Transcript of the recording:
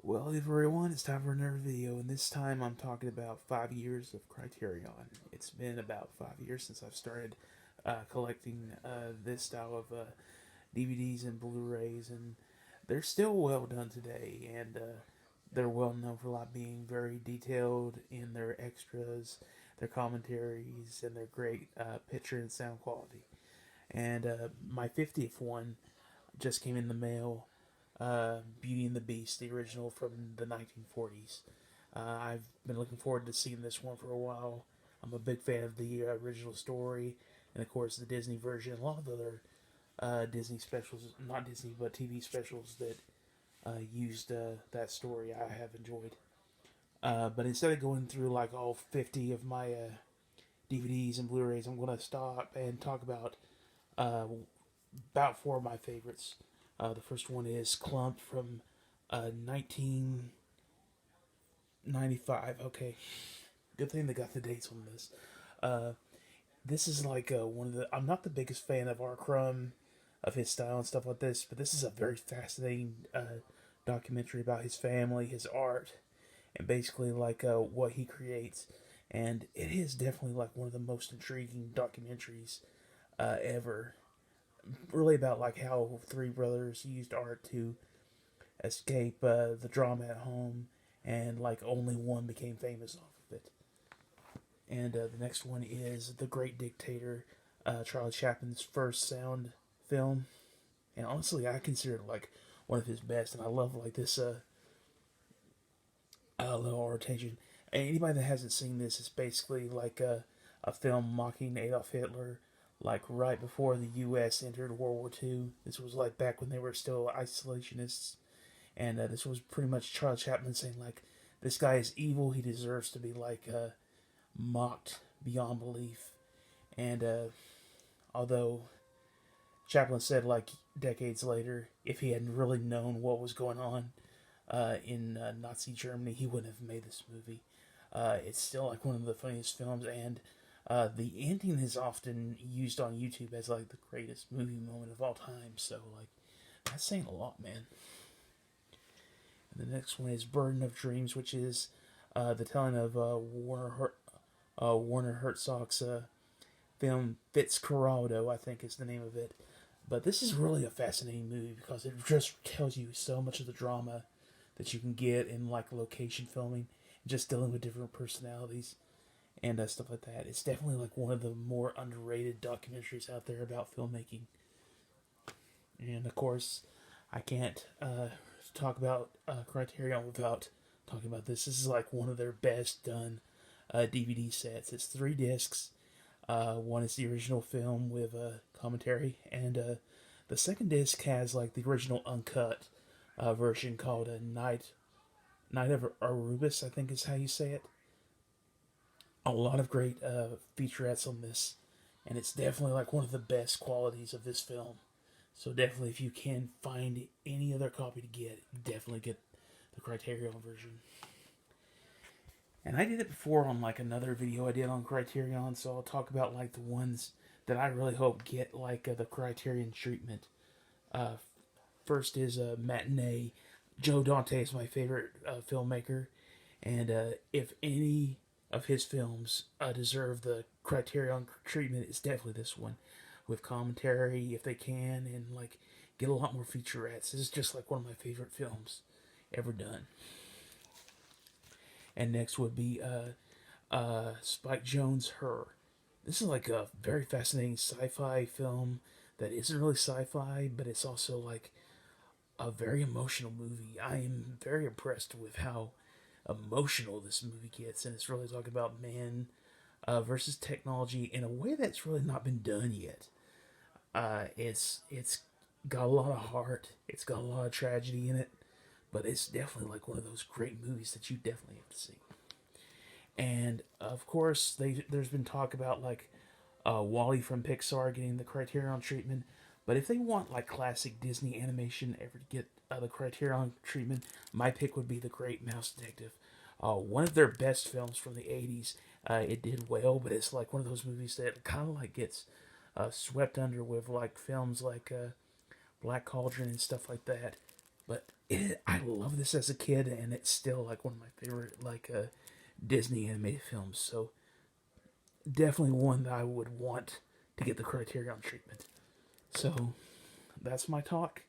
Well, everyone, it's time for another video, and this time I'm talking about 5 years of Criterion. It's been about 5 years since I've started collecting this style of DVDs and Blu-rays, and they're still well done today, and they're well known for being very detailed in their extras, their commentaries, and their great picture and sound quality. And my 50th one just came in the mail. Beauty and the Beast, the original from the 1940s. I've been looking forward to seeing this one for a while. I'm a big fan of the original story, and of course the Disney version. A lot of other Disney specials, not Disney, but TV specials that used that story I have enjoyed. But instead of going through like all 50 of my DVDs and Blu-rays, I'm going to stop and talk uh, about four of my favorites. The first one is Clump from 1995. Okay, good thing they got the dates on this. Uh, this is like one of the. I'm not the biggest fan of R. Crumb, of his style and stuff like this, but this is a very fascinating documentary about his family, his art, and basically like what he creates. And it is definitely like one of the most intriguing documentaries ever, really about like how three brothers used art to escape the drama at home, and like only one became famous off of it. And the next one is The Great Dictator, Charlie Chaplin's first sound film, and honestly, I consider it like one of his best. And I love like this little orientation. Anybody that hasn't seen this, it's basically like a film mocking Adolf Hitler, like right before the U.S. entered World War II. This was like back when they were still isolationists, and this was pretty much Charlie Chaplin saying like, "This guy is evil. He deserves to be like mocked beyond belief." And although Chaplin said like decades later, if he hadn't really known what was going on in Nazi Germany, he wouldn't have made this movie. It's still like one of the funniest films, and the ending is often used on YouTube as like the greatest movie moment of all time. So like that's saying a lot, man. And the next one is Burden of Dreams, which is the telling of Warner Herzog's film Fitzcarraldo, I think is the name of it. But this is really a fascinating movie because it just tells you so much of the drama that you can get in like location filming, just dealing with different personalities and stuff like that. It's definitely like one of the more underrated documentaries out there about filmmaking. And of course, I can't talk about Criterion without talking about this. This is like one of their best done DVD sets. It's 3 discs. One is the original film with commentary, and the second disc has like the original uncut version called a Night of Arubis, I think is how you say it. A lot of great featurettes on this, and it's definitely like one of the best qualities of this film. So definitely, if you can find any other copy to get, definitely get the Criterion version. And I did it before on like another video I did on Criterion, so I'll talk about like the ones that I really hope get like the Criterion treatment. Uh, First is Matinee. Joe Dante is my favorite filmmaker, and if any of his films deserve the Criterion treatment, it's definitely this one, with commentary if they can, and like get a lot more featurettes. This is just like one of my favorite films ever done. And next would be Spike Jonze' Her. This is like a very fascinating sci-fi film that isn't really sci-fi, but it's also like a very emotional movie. I am very impressed with how emotional this movie gets, and it's really talking about man versus technology in a way that's really not been done yet. It's got a lot of heart. It's got a lot of tragedy in it, but it's definitely like one of those great movies that you definitely have to see. And of course, there's been talk about like Wally from Pixar getting the Criterion treatment. But if they want like classic Disney animation ever to get the Criterion treatment, my pick would be The Great Mouse Detective. One of their best films from the 80s. It did well, but it's like one of those movies that kind of like gets swept under with like films like Black Cauldron and stuff like that. But I love this as a kid, and it's still like one of my favorite Disney animated films. So definitely one that I would want to get the Criterion treatment. So that's my talk.